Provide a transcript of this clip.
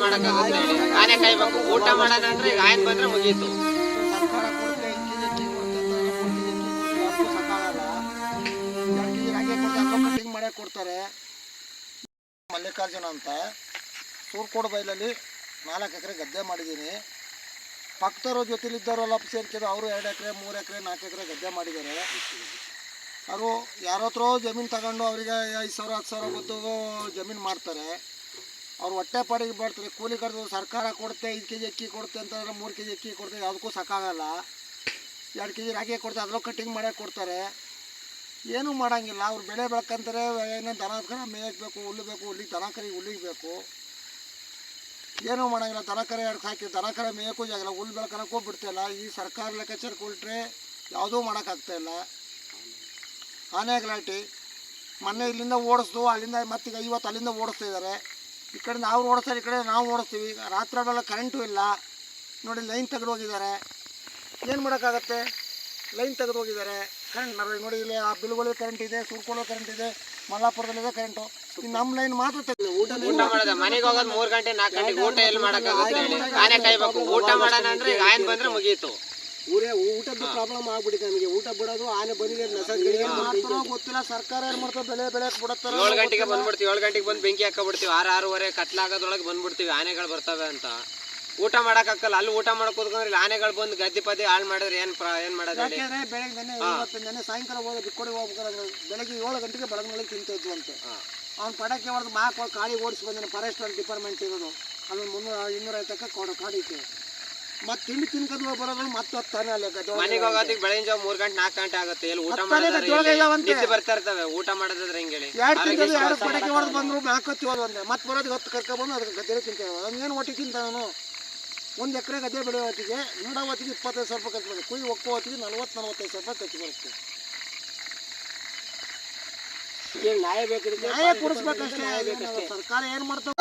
ಮಾಡಕ್ಕಾಗುತ್ತೆ ಹೇಳಿ? ಆನೆ ಕಾಯ್ಬೇಕು, ಊಟ ಮಾಡೋಣ ಅಂದ್ರೆ ಈಗ ಆಯ್ನ್ ಬಂದ್ರೆ ಮುಗೀತು. ಸರ್ಕಾರ ಕೊಡುತ್ತೆ 5 ಕೆಜಿ ಅಕ್ಕಿ ಕೊಡುತ್ತೆ ಅಂತ 3 ಕೆಜಿ ಅಕ್ಕಿ ಕೊಡುತ್ತೆ, ಅದಕ್ಕೂ ಸಾಕಾಗಲ್ಲ. 2 ಕೆಜಿ ರಾಗಿ ಕೊಡ್ತಾರೆ, ಅದನ್ನು ಕಟಿಂಗ್ ಮಾಡೇ ಕೊಡ್ತಾರೆ. ಮಲ್ಲಿಕಾರ್ಜುನ ಅಂತ ಸೂರ್ಕೋಡು ಬೈಲಲ್ಲಿ 4 ಎಕರೆ ಗದ್ದೆ ಮಾಡಿದ್ದೀನಿ. ಪಕ್ಕದವ್ರ ಜೊತೆಲಿದ್ದವರೆಲ್ಲ ಸೇರ್ಕೊಂಡು ಅವರು 2 ಎಕರೆ 3 ಎಕರೆ 4 ಎಕರೆ ಗದ್ದೆ ಮಾಡಿದ್ದಾರೆ. ಅವರು ಯಾರ ಹತ್ರ ಜಮೀನು ತಗೊಂಡು ಅವರಿಗೆ 5,000 10,000 ಗೊತ್ತು ಜಮೀನು ಮಾಡ್ತಾರೆ. ಅವ್ರು ಹೊಟ್ಟೆ ಪಾಡಿಗೆ ಬರ್ತಾರೆ, ಕೂಲಿ ಕರೆದು ಸರ್ಕಾರ ಕೊಡುತ್ತೆ 5 ಕೆಜಿ ಅಕ್ಕಿ ಕೊಡುತ್ತೆ ಅಂತಂದ್ರೆ 3 ಕೆಜಿ ಅಕ್ಕಿ ಕೊಡ್ತಾರೆ, ಯಾವುದಕ್ಕೂ ಸಾಕಾಗಲ್ಲ. 2 ಕೆಜಿ ರಾಗಿ ಕೊಡ್ತಾರೆ, ಅದನ್ನು ಕಟಿಂಗ್ ಮಾಡೇ ಕೊಡ್ತಾರೆ. ಏನೂ ಮಾಡೋಂಗಿಲ್ಲ. ಅವ್ರು ಬೆಳೆ ಬೆಳ್ಕೊಂತಾರೆ, ಏನೋ ದನ ಕರ ಮೇಯಬೇಕು, ಹುಲ್ಲು ಬೇಕು, ಹುಲ್ಲಿಗೆ ದನ ಕರಿಗೆ ಹುಲ್ಲಿಗೆ ಬೇಕು. ಏನೂ ಮಾಡೋಂಗಿಲ್ಲ. ದನ ಕರೆ 2 ಸಾಕಿ ದನ ಕರೆ ಮೇಯೋಕ್ಕೂ ಜಾಗಲ್ಲ, ಹುಲ್ಲು ಬೆಳ್ಕೊಳಕ್ಕೂ ಬಿಡ್ತಾಯಿಲ್ಲ. ಈ ಸರ್ಕಾರ ಲೆಕ್ಕಾಚಾರಕ್ಕೆ ಉಲ್ಟ್ರೆ ಯಾವುದೂ ಮಾಡೋಕ್ಕಾಗ್ತಾಯಿಲ್ಲ. ಆನೆ ಗಲಾಟೆ ಮೊನ್ನೆ ಇಲ್ಲಿಂದ ಓಡಿಸ್ದು, ಅಲ್ಲಿಂದ ಮತ್ತೀಗ 50 ಅಲ್ಲಿಂದ ಓಡಿಸ್ತಾ ಇದ್ದಾರೆ. ಈ ಕಡೆಯಿಂದ ಅವ್ರು ಓಡಿಸ್ತಾರೆ, ಈ ಕಡೆ ನಾವು ಓಡಿಸ್ತೀವಿ. ರಾತ್ರಿ ಬೆಲ್ಲ ಕರೆಂಟು ಇಲ್ಲ ನೋಡಿ, ಲೈನ್ ತೆಗೆದು ಹೋಗಿದ್ದಾರೆ. ಏನು ಮಾಡೋಕ್ಕಾಗತ್ತೆ? ಲೈನ್ ತೆಗೆದು ಹೋಗಿದ್ದಾರೆ. ಕರೆಂಟ್ ನೋಡಿ, ಇಲ್ಲಿ ಆ ಬಿಲ್ಗಳಲ್ಲಿ ಕರೆಂಟ್ ಇದೆ, ಸೂರ್ಕೊಳ್ಳೋ ಕರೆಂಟ್ ಇದೆ, ಮಲ್ಲಾಪುರದಲ್ಲಿದೆ ಕರೆಂಟು. ಇನ್ನು ನಮ್ಮ ಲೈನ್ ಮಾತ್ರ ತೆಗೆದು ಊಟ ಮಾಡೋದು ಮನೆಗೆ ಹೋಗೋದು 3 ಗಂಟೆ 4 ಗಂಟೆಗೆ. ಊಟ ಎಲ್ಲಿ ಮಾಡಕ್ಕಾಗುತ್ತೆ ಹೇಳಿ? ಆನೆ ಕಾಯ್ಬೇಕು, ಊಟ ಮಾಡೋಣ ಅಂದ್ರೆ ಈಗ ಆಯ್ನ್ ಬಂದ್ರೆ ಮುಗೀತು. ಊಟದ ಪ್ರಾಬ್ಲಮ್ ಆಗ್ಬಿಟ್ಟಿದೆ ನಮಗೆ. ಊಟ ಬಿಡೋದು ಆನೆ ಬಂದಿದೆ ಗೊತ್ತಿಲ್ಲ. ಸರ್ಕಾರ ಏನು ಮಾಡ್ತಾರೆ, ಬೆಳೆ ಬಿಡುತ್ತಾರೆ. 7 ಗಂಟೆಗೆ ಬಂದ್ಬಿಡ್ತೀವಿ, 7 ಗಂಟೆಗೆ ಬಂದು ಬೆಂಕಿ ಹಾಕಬಿಡ್ತೀವಿ. 6-6:30 ಕತ್ಲಾಗೋದ್ರೊಳಗೆ ಬಂದ್ಬಿಡ್ತೀವಿ, ಆನೆಗಳು ಬರ್ತವೆ ಅಂತ. ಊಟ ಮಾಡೋಕ್ಕಾಗಲ್ಲ. ಅಲ್ಲಿ ಊಟ ಮಾಡಕ್ ಹೋದ್ಕೊಂಡ್ರೆ ಇಲ್ಲಿ ಆನೆಗಳು ಬಂದು ಗದ್ದೆ ಪದ್ದೆ ಹಾಳು ಮಾಡಿದ್ರೆ ಏನ್ ಮಾಡೋದು ಹೇಳಿ? ಬೆಳಗ್ಗೆ ನೆನ್ನೆ ಸಾಯಂಕಾಲ ಹೋದ ಬಿಕ್ಕೋಡಿಗೆ ಹೋಗ್ಬೇಕಾದ್ರೆ ಬೆಳಗ್ಗೆ 7 ಗಂಟೆಗೆ ಬೆಳಗ್ನಲ್ಲಿ ತಿಂತಿದ್ವು ಅಂತೆ. ಅವ್ನು ಪಡಕ್ಕೆ ಹೊಡೆದು ಮಾಕು ಕಾಡಿ ಓಡಿಸಿ ಬಂದಾನೆ. ಫಾರೆಸ್ಟ್ ಡಿಪಾರ್ಟ್ಮೆಂಟ್ ಇರೋದು ಅಲ್ಲಿ 300-250 ತಕ್ಕ ಕಾಡಿಕ್ಕೆ ಮತ್ತೆ ತಿನ್ಕೊಂಡು ಬರೋದು ಮತ್ತೆ ಹೊತ್ತಾನೆ. ಅಲ್ಲಿ ಮನೆಗೆ ಹೋಗೋದಕ್ಕೆ ಬೆಳಗಿನ ಜಾವ 3 ಗಂಟೆ 4 ಗಂಟೆ ಆಗುತ್ತೆ. ಎಲ್ಲಿ ಊಟ ಮಾಡೋದು ಬರ್ತಾ ಇರ್ತವೆ. ಊಟ ಮಾಡೋದಾದ್ರೆ ಹೆಂಗೆ? 2 ಪಡಕ್ಕೆ ಹೊಡೆದು ಬಂದ್ರು ಮ್ಯಾಕತ್ತಿ ಹೋದಂತೆ. ಮತ್ತೆ ಬರೋದು 10 ಕರ್ಕೊಬಂದು ಅದಕ್ಕೆ ಗದ್ದೆ ತಿಂತೇವೆ. ಅದನ್ನೇನು ಒಟ್ಟಿಗೆ ತಿಂತಾನು. 1 ಎಕರೆ ಗದ್ದೆ ಬೆಳೆಯೋ ಹೊತ್ತಿಗೆ ನೋಡೋ ಹೊತ್ತಿಗೆ 25,000 ರೂಪಾಯಿ ಖರ್ಚು ಬರುತ್ತೆ. ಕುಯ್ದು ಒಕ್ಕೋ ಹೊತ್ತಿಗೆ 40-45 ರೂಪಾಯಿ ಖರ್ಚು ಬರುತ್ತೆ. ನ್ಯಾಯ ಬೇಕಿದೆ, ನ್ಯಾಯ ಕೊಡಿಸ್ಬೇಕಷ್ಟೇ. ಸರ್ಕಾರ ಏನು ಮಾಡ್ತಾವೆ?